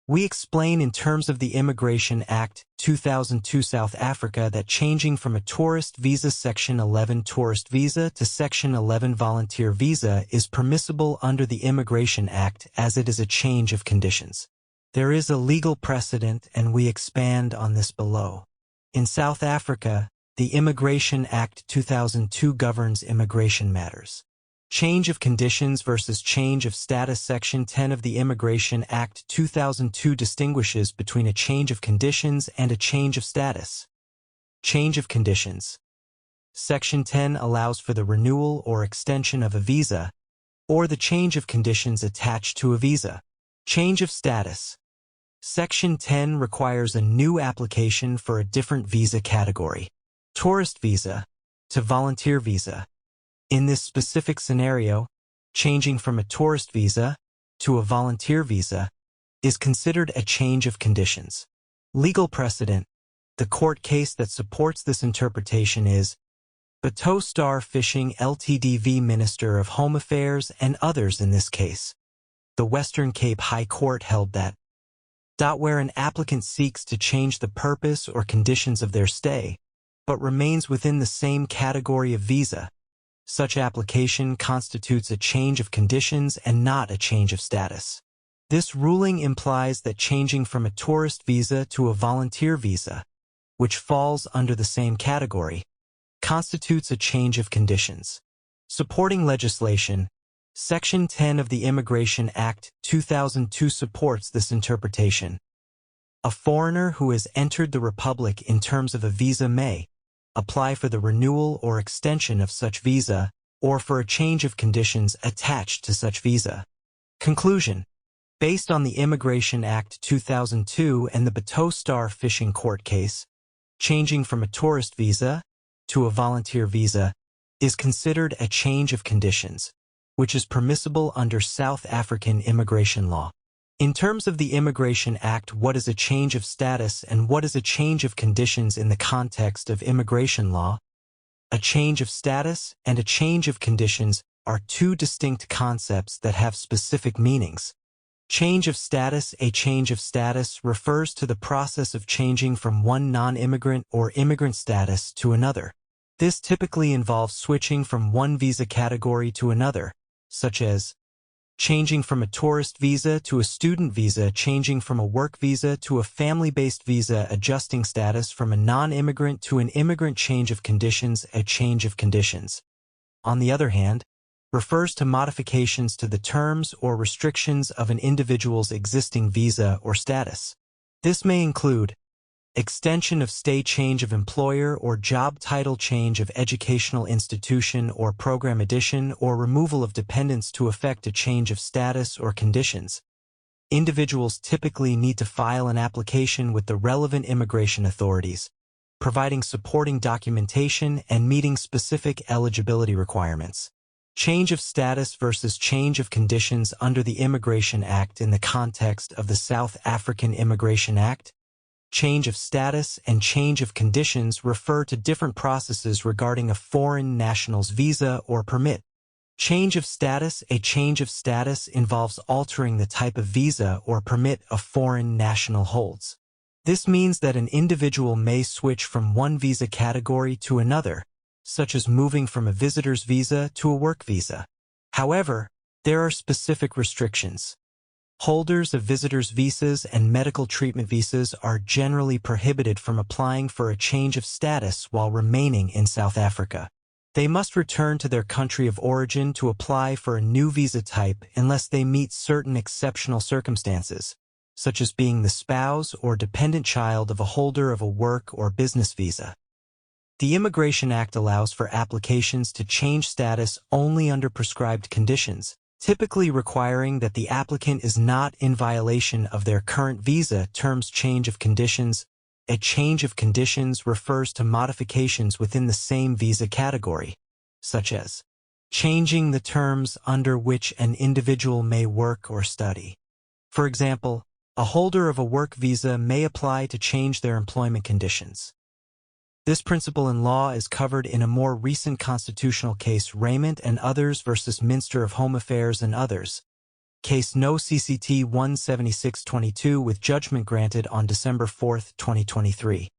We explain in terms of the Immigration Act 2002 South Africa that changing from a tourist visa Section 11 tourist visa to Section 11 volunteer visa is permissible under the Immigration Act as it is a change of conditions. There is a legal precedent and we expand on this below. In South Africa, the Immigration Act 2002 governs immigration matters. Change of conditions versus change of status. Section 10 of the Immigration Act 2002 distinguishes between a change of conditions and a change of status. Change of conditions. Section 10 allows for the renewal or extension of a visa, or the change of conditions attached to a visa. Change of status. Section 10 requires a new application for a different visa category, tourist visa, to volunteer visa. In this specific scenario, changing from a tourist visa to a volunteer visa is considered a change of conditions. Legal precedent. The court case that supports this interpretation is Bateau Star Fishing Ltd v. Minister of Home Affairs and others. In this case, the Western Cape High Court held that where an applicant seeks to change the purpose or conditions of their stay, but remains within the same category of visa, such application constitutes a change of conditions and not a change of status. This ruling implies that changing from a tourist visa to a volunteer visa, which falls under the same category, constitutes a change of conditions. Supporting legislation. Section 10 of the Immigration Act 2002 supports this interpretation. A foreigner who has entered the Republic in terms of a visa may apply for the renewal or extension of such visa, or for a change of conditions attached to such visa. Conclusion. Based on the Immigration Act 2002 and the Bateau Star Fishing Court case, changing from a tourist visa to a volunteer visa is considered a change of conditions, which is permissible under South African immigration law. In terms of the Immigration Act, what is a change of status and what is a change of conditions in the context of immigration law? A change of status and a change of conditions are two distinct concepts that have specific meanings. Change of status. A change of status refers to the process of changing from one non-immigrant or immigrant status to another. This typically involves switching from one visa category to another, such as changing from a tourist visa to a student visa, changing from a work visa to a family-based visa, adjusting status from a non-immigrant to an immigrant. Change of conditions. A change of conditions, on the other hand, refers to modifications to the terms or restrictions of an individual's existing visa or status. This may include extension of stay, change of employer or job title, change of educational institution or program, addition or removal of dependents to effect a change of status or conditions. Individuals typically need to file an application with the relevant immigration authorities, providing supporting documentation and meeting specific eligibility requirements. Change of status versus change of conditions under the Immigration Act. In the context of the South African Immigration Act, change of status and change of conditions refer to different processes regarding a foreign national's visa or permit. Change of status. A change of status involves altering the type of visa or permit a foreign national holds. This means that an individual may switch from one visa category to another, such as moving from a visitor's visa to a work visa. However, there are specific restrictions. Holders of visitors' visas and medical treatment visas are generally prohibited from applying for a change of status while remaining in South Africa. They must return to their country of origin to apply for a new visa type unless they meet certain exceptional circumstances, such as being the spouse or dependent child of a holder of a work or business visa. The Immigration Act allows for applications to change status only under prescribed conditions, typically requiring that the applicant is not in violation of their current visa terms. Change of conditions. A change of conditions refers to modifications within the same visa category, such as changing the terms under which an individual may work or study. For example, a holder of a work visa may apply to change their employment conditions. This principle in law is covered in a more recent constitutional case, Raymond and others versus Minister of Home Affairs and others. Case No CCT 17622 with judgment granted on December 4, 2023.